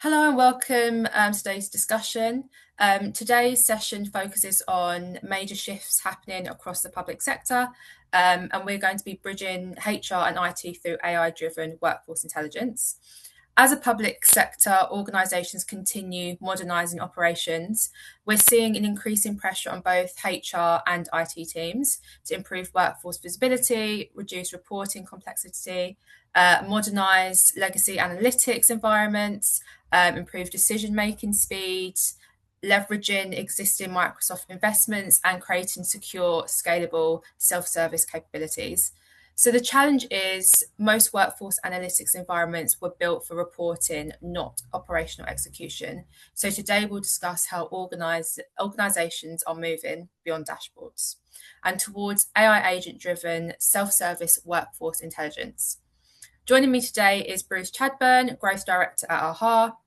Hello and welcome to today's discussion. Today's session focuses on major shifts happening across the public sector, and we're going to be bridging HR and IT through AI-driven workforce intelligence. As a public sector, organisations continue modernising operations. We're seeing an increasing pressure on both HR and IT teams to improve workforce visibility, reduce reporting complexity, modernise legacy analytics environments, improve decision-making speed, leveraging existing Microsoft investments, and creating secure, scalable self-service capabilities. So the challenge is most workforce analytics environments were built for reporting, not operational execution. So today we'll discuss how organizations are moving beyond dashboards and towards AI agent-driven self-service workforce intelligence. Joining me today is Bruce Chadburn, Growth Director at AHA.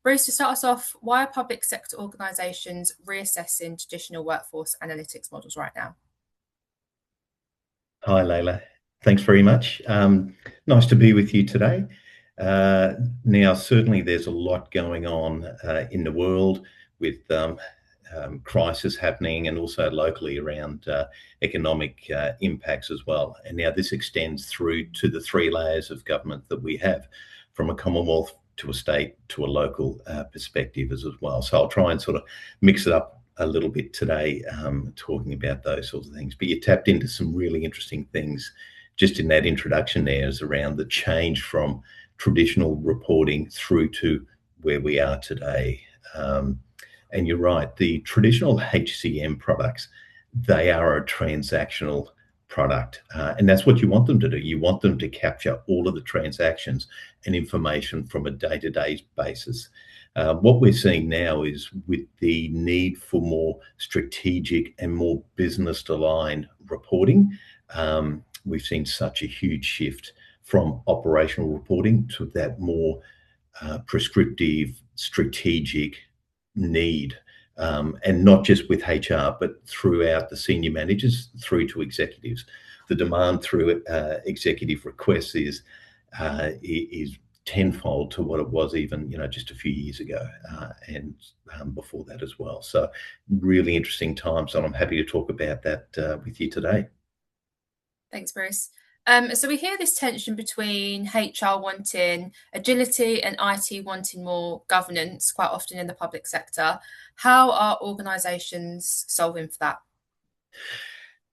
Bruce, to start us off, why are public sector organisations reassessing traditional workforce analytics models right now? Hi, Layla. Thanks very much. Nice to be with you today. Now, certainly there's a lot going on in the world with crisis happening and also locally around economic impacts as well. And now this extends through to the three layers of government that we have, from a Commonwealth to a state to a local perspective as well. So I'll try and sort of mix it up a little bit today, talking about those sorts of things. But you tapped into some really interesting things just in that introduction there, is around the change from traditional reporting through to where we are today. And you're right, the traditional HCM products, they are a transactional product. And that's what you want them to do. You want them to capture all of the transactions and information from a day-to-day basis. What we're seeing now is, with the need for more strategic and more business-aligned reporting, we've seen such a huge shift from operational reporting to that more prescriptive, strategic need. And not just with HR, but throughout the senior managers through to executives. The demand through executive requests is tenfold to what it was even just a few years ago, and before that as well. So really interesting times, and I'm happy to talk about that with you today. Thanks, Bruce. So we hear this tension between HR wanting agility and IT wanting more governance quite often in the public sector. How are organisations solving for that?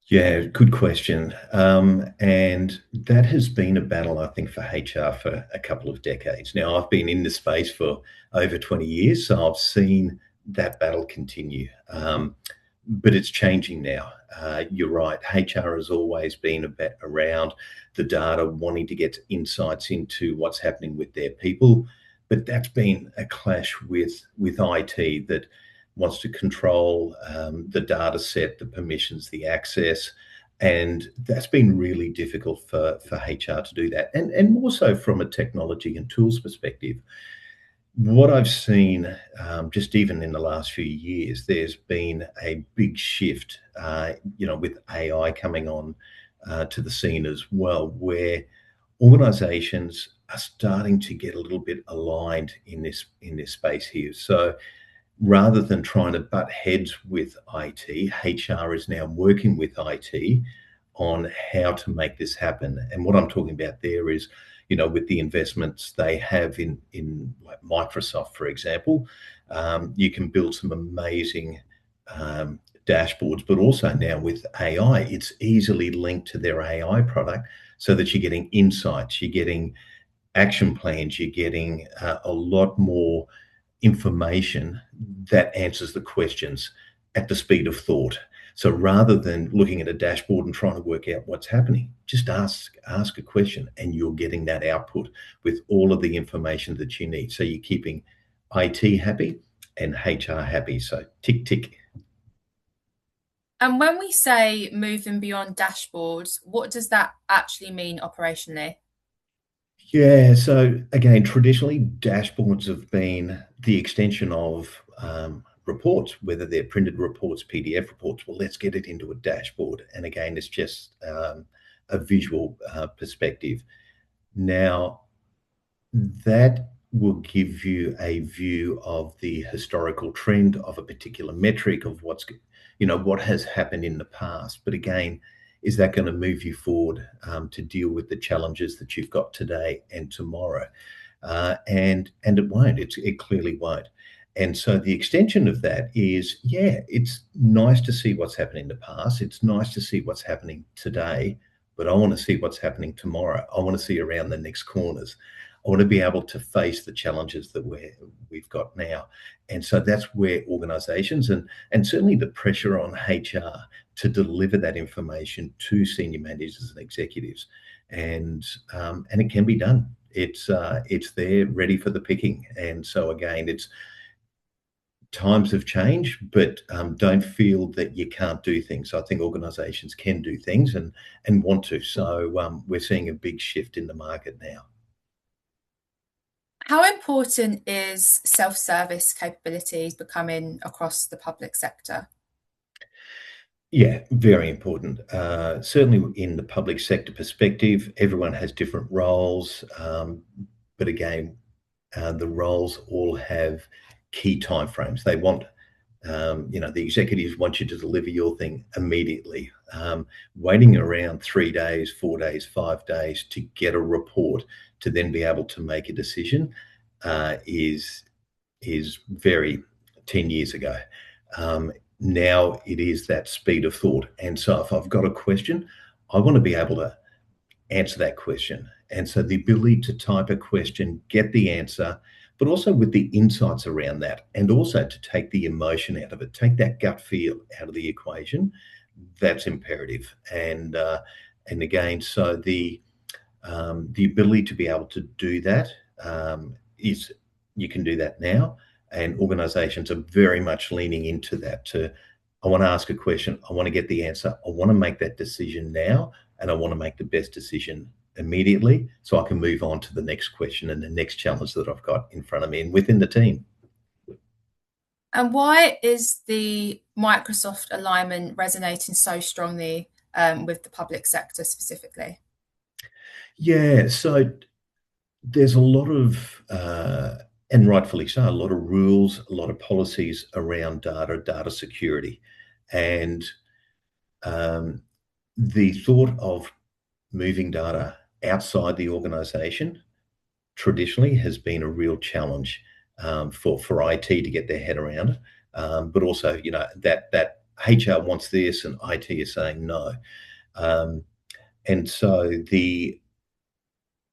Yeah, good question. And that has been a battle, I think, for HR for a couple of decades. Now, I've been in this space for over 20 years, so I've seen that battle continue. But it's changing now. You're right, HR has always been around the data, wanting to get insights into what's happening with their people. But that's been a clash with IT that wants to control the data set, the permissions, the access. And that's been really difficult for HR to do that. And more so from a technology and tools perspective. What I've seen, just even in the last few years, there's been a big shift, with AI coming on to the scene as well, where organisations are starting to get a little bit aligned in this space here. So rather than trying to butt heads with IT, HR is now working with IT on how to make this happen. And what I'm talking about there is, with the investments they have in like Microsoft, for example, you can build some amazing dashboards, but also now with AI, it's easily linked to their AI product, so that you're getting insights, you're getting action plans, you're getting a lot more information that answers the questions at the speed of thought. So rather than looking at a dashboard and trying to work out what's happening, just ask a question, and you're getting that output with all of the information that you need. So you're keeping IT happy and HR happy. So tick, tick. And when we say moving beyond dashboards, what does that actually mean operationally? Yeah, so again, traditionally, dashboards have been the extension of reports, whether they're printed reports, PDF reports. Well, let's get it into a dashboard. And again, it's just a visual perspective. Now, that will give you a view of the historical trend of a particular metric of what has happened in the past. But again, is that going to move you forward to deal with the challenges that you've got today and tomorrow? And it won't. It clearly won't. And so the extension of that is, yeah, it's nice to see what's happened in the past. It's nice to see what's happening today, but I want to see what's happening tomorrow. I want to see around the next corners. I want to be able to face the challenges that we've got now. And so that's where organizations and certainly the pressure on HR to deliver that information to senior managers and executives. And it can be done. It's there ready for the picking. And so again, it's times have changed, but don't feel that you can't do things. I think organisations can do things and want to. So we're seeing a big shift in the market now. How important is self-service capabilities becoming across the public sector? Yeah, very important. Certainly in the public sector perspective, everyone has different roles. But again, the roles all have key timeframes. They want, the executives want you to deliver your thing immediately. Waiting around 3 days, 4 days, 5 days to get a report to then be able to make a decision is very 10 years ago. Now it is that speed of thought. And so if I've got a question, I want to be able to answer that question. And so the ability to type a question, get the answer, but also with the insights around that, and also to take the emotion out of it, take that gut feel out of the equation, that's imperative. And again, so the ability to be able to do that is you can do that now, and organisations are very much leaning into that. I want to ask a question, I want to get the answer, I want to make that decision now, and I want to make the best decision immediately so I can move on to the next question and the next challenge that I've got in front of me and within the team. And why is the Microsoft alignment resonating so strongly with the public sector specifically? Yeah, so there's a lot of, and rightfully so, a lot of rules, a lot of policies around data security. And the thought of moving data outside the organization traditionally has been a real challenge for IT to get their head around it. But also, that HR wants this and IT is saying no. And so the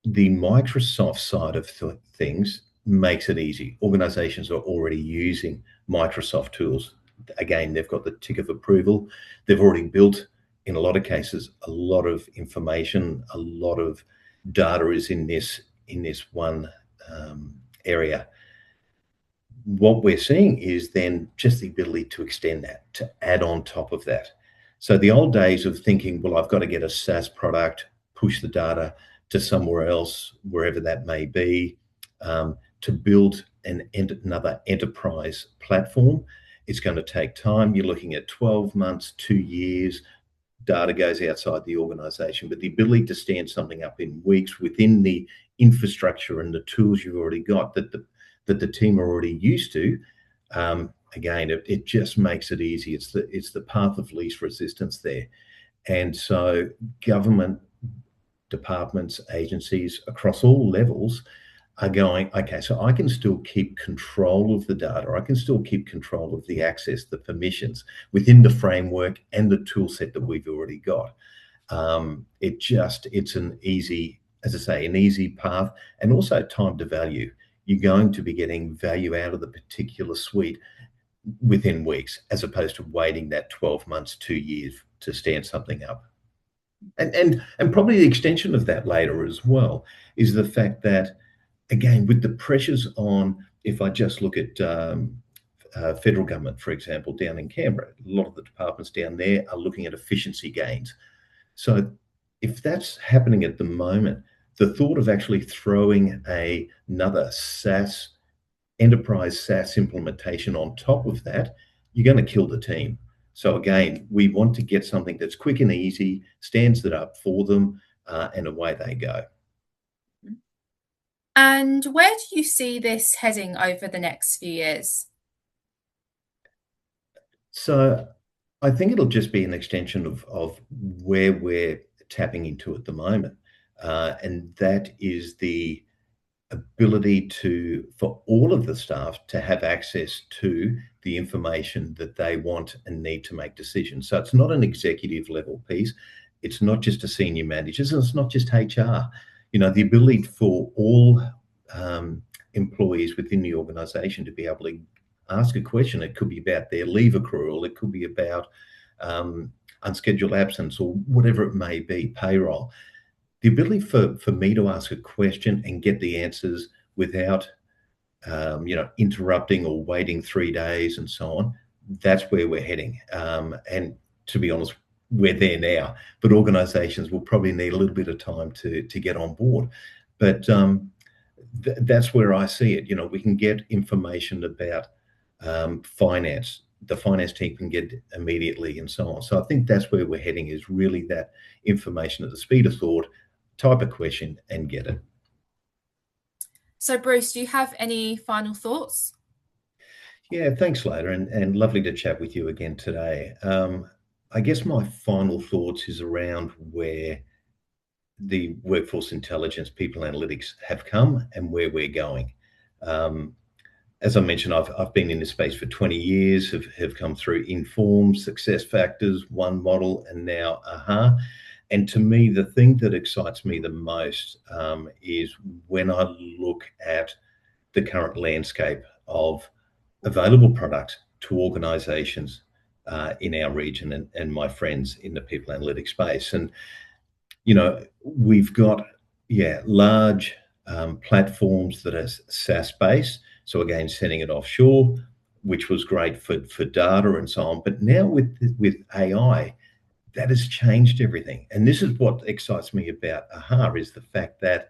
Microsoft side of things makes it easy. Organizations are already using Microsoft tools. Again, they've got the tick of approval. They've already built, in a lot of cases, a lot of information, a lot of data is in this one area. What we're seeing is then just the ability to extend that, to add on top of that. So the old days of thinking, well, I've got to get a SaaS product, push the data to somewhere else, wherever that may be, to build another enterprise platform, it's going to take time. You're looking at 12 months, 2 years, data goes outside the organization, but the ability to stand something up in weeks within the infrastructure and the tools you've already got that the team are already used to, again, it just makes it easy. It's the path of least resistance there. And so government departments, agencies across all levels are going, okay, so I can still keep control of the data. I can still keep control of the access, the permissions within the framework and the tool set that we've already got. It's an easy, as I say, an easy path, and also time to value. You're going to be getting value out of the particular suite within weeks, as opposed to waiting that 12 months, 2 years to stand something up. And probably the extension of that later as well is the fact that, again, with the pressures on, if I just look at federal government, for example, down in Canberra, a lot of the departments down there are looking at efficiency gains. So if that's happening at the moment, the thought of actually throwing another enterprise SaaS implementation on top of that, you're going to kill the team. So again, we want to get something that's quick and easy, stands it up for them, and away they go. And where do you see this heading over the next few years? So I think it'll just be an extension of where we're tapping into at the moment. And that is the ability for all of the staff to have access to the information that they want and need to make decisions. So it's not an executive level piece. It's not just a senior managers, and it's not just HR. The ability for all employees within the organisation to be able to ask a question. It could be about their leave accrual. It could be about unscheduled absence or whatever it may be, payroll. The ability for me to ask a question and get the answers without interrupting or waiting 3 days and so on. That's where we're heading. And to be honest, we're there now, but organisations will probably need a little bit of time to get on board. But that's where I see it. We can get information about finance. The finance team can get it immediately and so on. So I think that's where we're heading, is really that information at the speed of thought, type a question and get it. So, Bruce, do you have any final thoughts? Yeah, thanks, Lada, and lovely to chat with you again today. I guess my final thoughts is around where the workforce intelligence, people analytics have come and where we're going. As I mentioned, I've been in this space for 20 years, have come through Inform, Success Factors, One Model, and now AHA. And to me, the thing that excites me the most is when I look at the current landscape of available products to organisations in our region and my friends in the people analytics space. And we've got large platforms that are SaaS based. So again, sending it offshore, which was great for data and so on. But now with AI, that has changed everything. And this is what excites me about AHA, is the fact that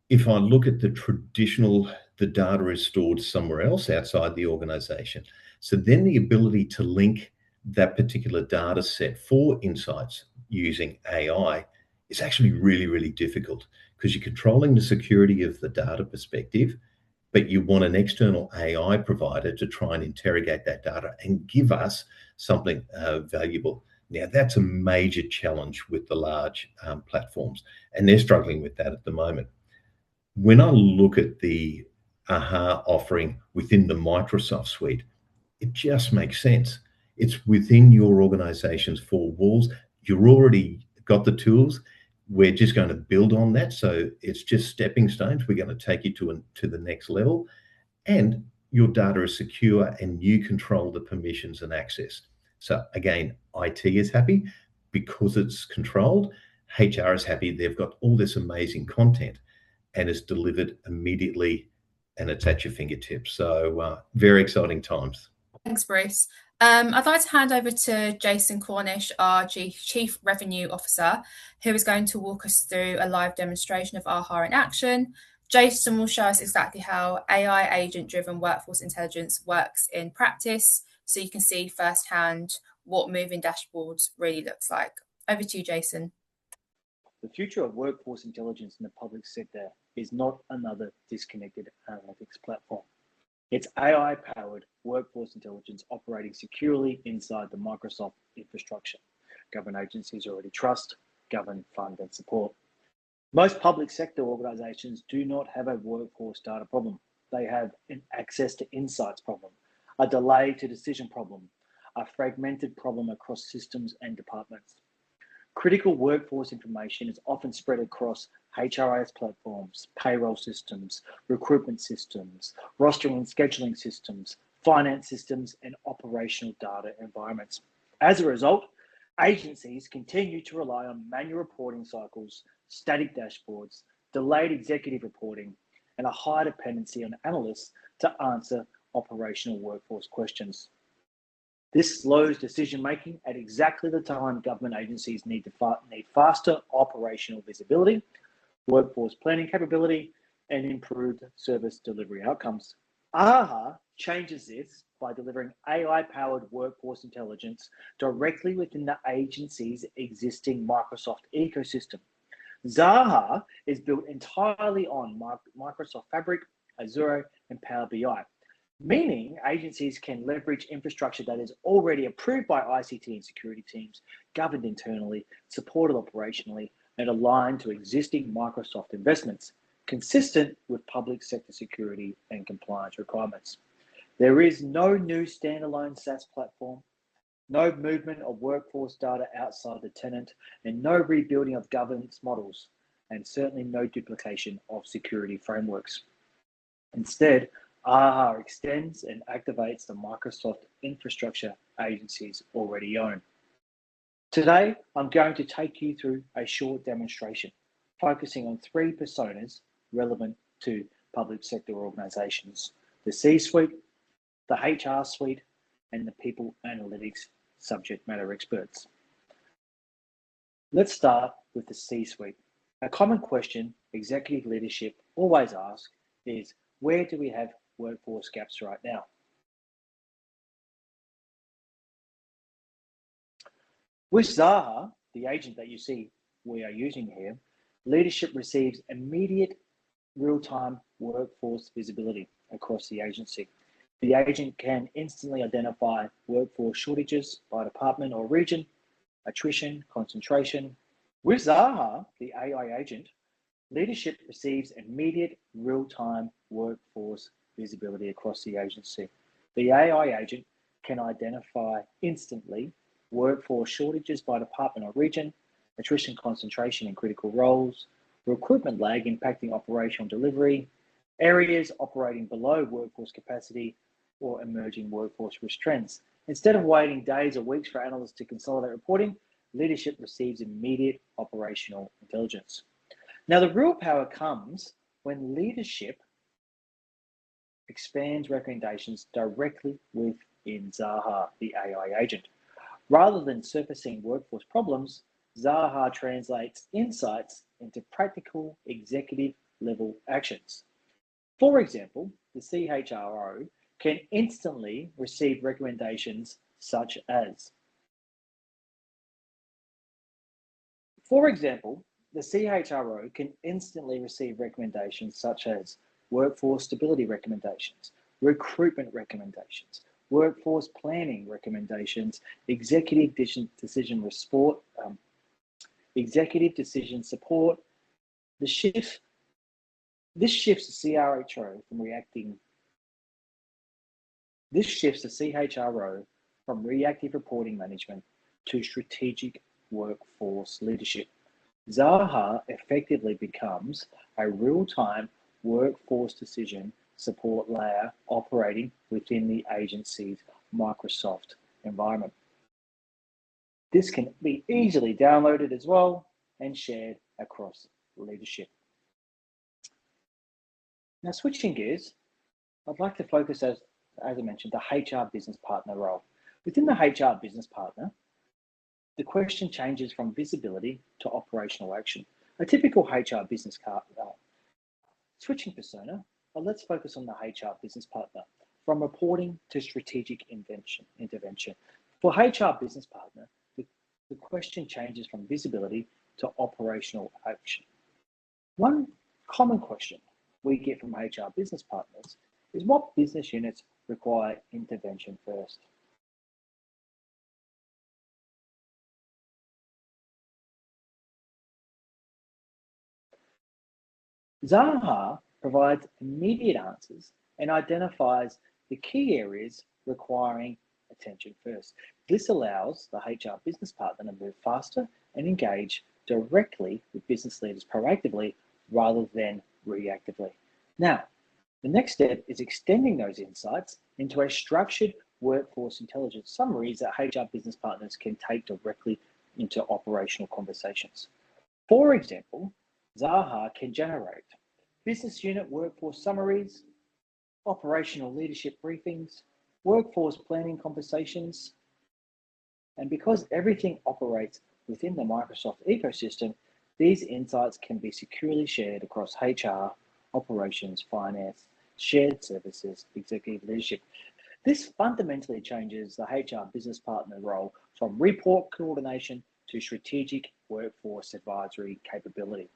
if I look at the data is stored somewhere else outside the organization. So then the ability to link that particular data set for insights using AI is actually really, really difficult, because you're controlling the security of the data perspective, but you want an external AI provider to try and interrogate that data and give us something valuable. Now, that's a major challenge with the large platforms, and they're struggling with that at the moment. When I look at the AHA offering within the Microsoft suite, it just makes sense. It's within your organization's four walls. You've already got the tools. We're just going to build on that. So it's just stepping stones. We're going to take you to the next level. And your data is secure and you control the permissions and access. So again, IT is happy because it's controlled. HR is happy. They've got all this amazing content and it's delivered immediately and it's at your fingertips. So very exciting times. Thanks, Bruce. I'd like to hand over to Jason Cornish, our Chief Revenue Officer, who is going to walk us through a live demonstration of AHA in action. Jason will show us exactly how AI agent-driven workforce intelligence works in practice, so you can see firsthand what moving dashboards really looks like. Over to you, Jason. The future of workforce intelligence in the public sector is not another disconnected analytics platform. It's AI-powered workforce intelligence operating securely inside the Microsoft infrastructure government agencies already trust, govern, fund, and support. Most public sector organisations do not have a workforce data problem. They have an access to insights problem, a delay to decision problem, a fragmented problem across systems and departments. Critical workforce information is often spread across HRIS platforms, payroll systems, recruitment systems, rostering and scheduling systems, finance systems, and operational data environments. As a result, agencies continue to rely on manual reporting cycles, static dashboards, delayed executive reporting, and a high dependency on analysts to answer operational workforce questions. This slows decision-making at exactly the time government agencies need faster operational visibility, workforce planning capability, and improved service delivery outcomes. AHA changes this by delivering AI-powered workforce intelligence directly within the agency's existing Microsoft ecosystem. Zaha is built entirely on Microsoft Fabric, Azure, and Power BI, meaning agencies can leverage infrastructure that is already approved by ICT and security teams, governed internally, supported operationally, and aligned to existing Microsoft investments, consistent with public sector security and compliance requirements. There is no new standalone SaaS platform, no movement of workforce data outside the tenant, and no rebuilding of governance models, and certainly no duplication of security frameworks. Instead, AHA extends and activates the Microsoft infrastructure agencies already own. Today, I'm going to take you through a short demonstration, focusing on 3 personas relevant to public sector organizations: the C-suite, the HR suite, and the people analytics subject matter experts. Let's start with the C-suite. A common question executive leadership always asks is, where do we have workforce gaps right now? With Zaha, the agent that you see we are using here, leadership receives immediate real-time workforce visibility across the agency. The agent can instantly identify workforce shortages by department or region, attrition, concentration. With Zaha, the AI agent, leadership receives immediate real-time workforce visibility across the agency. The AI agent can identify instantly workforce shortages by department or region, attrition concentration in critical roles, recruitment lag impacting operational delivery, areas operating below workforce capacity, or emerging workforce risk trends. Instead of waiting days or weeks for analysts to consolidate reporting, leadership receives immediate operational intelligence. Now, the real power comes when leadership expands recommendations directly within Zaha, the AI agent. Rather than surfacing workforce problems, Zaha translates insights into practical executive level actions. For example, the CHRO can instantly receive recommendations such as, workforce stability recommendations, recruitment recommendations, workforce planning recommendations, executive decision support. This shifts the CHRO from reactive reporting management to strategic workforce leadership. Zaha effectively becomes a real-time workforce decision support layer operating within the agency's Microsoft environment. This can be easily downloaded as well and shared across leadership. Now, switching gears, I'd like to focus, as I mentioned, the HR business partner role. Within the HR business partner, the question changes from visibility to operational action. A typical HR business switching persona, but let's focus on the HR business partner, from reporting to strategic intervention. For HR business partner, the question changes from visibility to operational action. One common question we get from HR business partners is, what business units require intervention first? Zaha provides immediate answers and identifies the key areas requiring attention first. This allows the HR business partner to move faster and engage directly with business leaders proactively rather than reactively. Now, the next step is extending those insights into a structured workforce intelligence summaries that HR business partners can take directly into operational conversations. For example, Zaha can generate business unit workforce summaries, operational leadership briefings, workforce planning conversations, and because everything operates within the Microsoft ecosystem, these insights can be securely shared across HR, operations, finance, shared services, executive leadership. This fundamentally changes the HR business partner role from report coordination to strategic workforce advisory capability.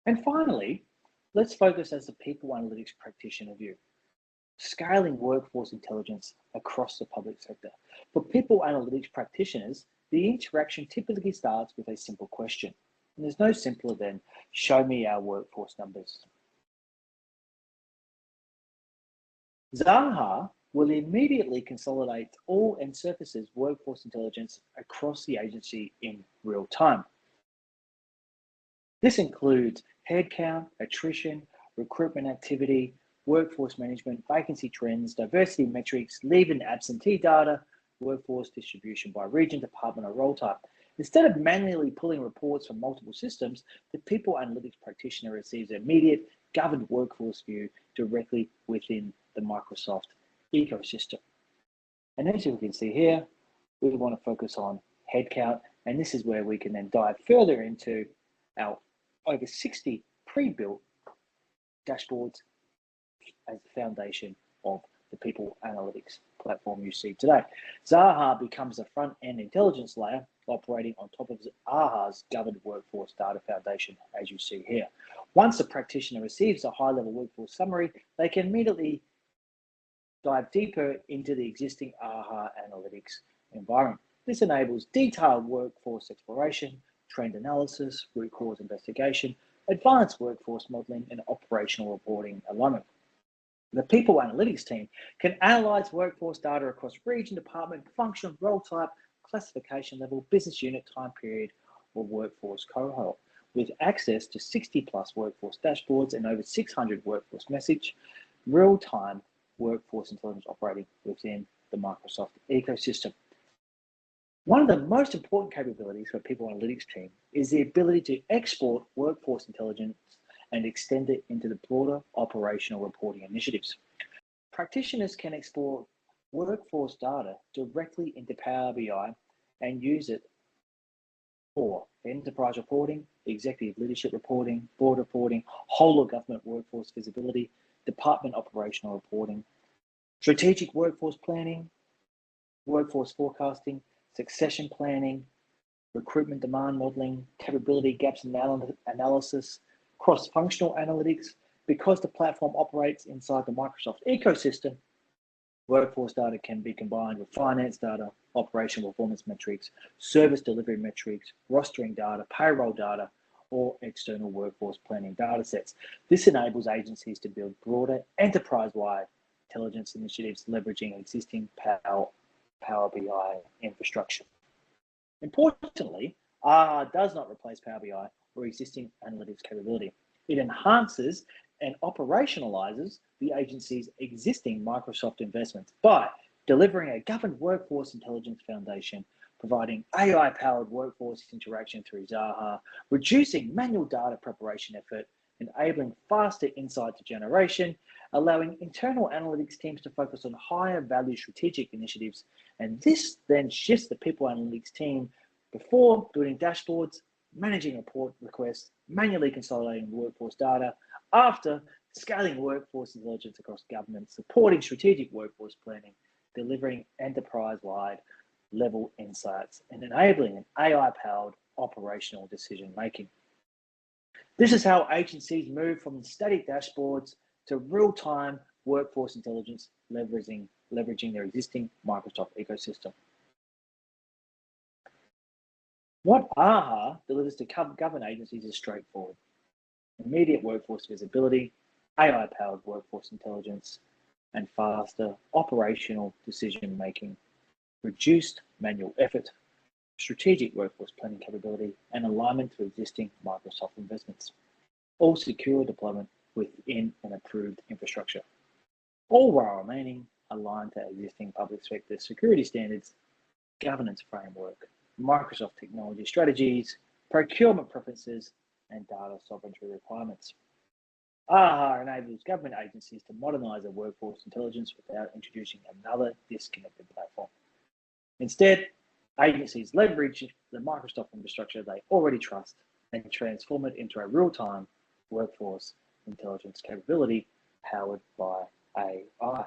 And finally, let's focus as the people analytics practitioner view. Scaling workforce intelligence across the public sector. For people analytics practitioners, the interaction typically starts with a simple question. And there's no simpler than, show me our workforce numbers. Zaha will immediately consolidate all and surfaces workforce intelligence across the agency in real time. This includes headcount, attrition, recruitment activity, workforce management, vacancy trends, diversity metrics, leave and absentee data, workforce distribution by region, department, or role type. Instead of manually pulling reports from multiple systems, the people analytics practitioner receives an immediate governed workforce view directly within the Microsoft ecosystem. And as you can see here, we want to focus on headcount, and this is where we can then dive further into our over 60 pre-built dashboards as the foundation of the people analytics platform you see today. Zaha becomes a front-end intelligence layer operating on top of AHA's governed workforce data foundation, as you see here. Once a practitioner receives a high-level workforce summary, they can immediately dive deeper into the existing AHA analytics environment. This enables detailed workforce exploration, trend analysis, root cause investigation, advanced workforce modeling, and operational reporting alignment. The people analytics team can analyze workforce data across region, department, function, role type, classification level, business unit, time period, or workforce cohort. With access to 60 plus workforce dashboards and over 600 workforce message, real-time workforce intelligence operating within the Microsoft ecosystem. One of the most important capabilities for people analytics team is the ability to export workforce intelligence and extend it into the broader operational reporting initiatives. Practitioners can export workforce data directly into Power BI and use it for enterprise reporting, executive leadership reporting, board reporting, whole of government workforce visibility, department operational reporting, strategic workforce planning, workforce forecasting, succession planning, recruitment demand modeling, capability gaps analysis, cross-functional analytics. Because the platform operates inside the Microsoft ecosystem, workforce data can be combined with finance data, operational performance metrics, service delivery metrics, rostering data, payroll data, or external workforce planning data sets. This enables agencies to build broader enterprise-wide intelligence initiatives leveraging existing Power BI infrastructure. Importantly, AHA does not replace Power BI or existing analytics capability. It enhances and operationalizes the agency's existing Microsoft investments by delivering a governed workforce intelligence foundation, providing AI-powered workforce interaction through Zaha, reducing manual data preparation effort, enabling faster insight generation, allowing internal analytics teams to focus on higher value strategic initiatives. And this then shifts the people analytics team before building dashboards, managing report requests, manually consolidating workforce data, after scaling workforce intelligence across government, supporting strategic workforce planning, delivering enterprise-wide level insights, and enabling an AI-powered operational decision-making. This is how agencies move from static dashboards to real-time workforce intelligence, leveraging their existing Microsoft ecosystem. What AHA delivers to government agencies is straightforward. Immediate workforce visibility, AI-powered workforce intelligence, and faster operational decision-making, reduced manual effort, strategic workforce planning capability, and alignment to existing Microsoft investments. All secure deployment within an approved infrastructure. All while remaining aligned to existing public sector security standards, governance framework, Microsoft technology strategies, procurement preferences, and data sovereignty requirements. AHA enables government agencies to modernize their workforce intelligence without introducing another disconnected platform. Instead, agencies leverage the Microsoft infrastructure they already trust and transform it into a real-time workforce intelligence capability powered by AI.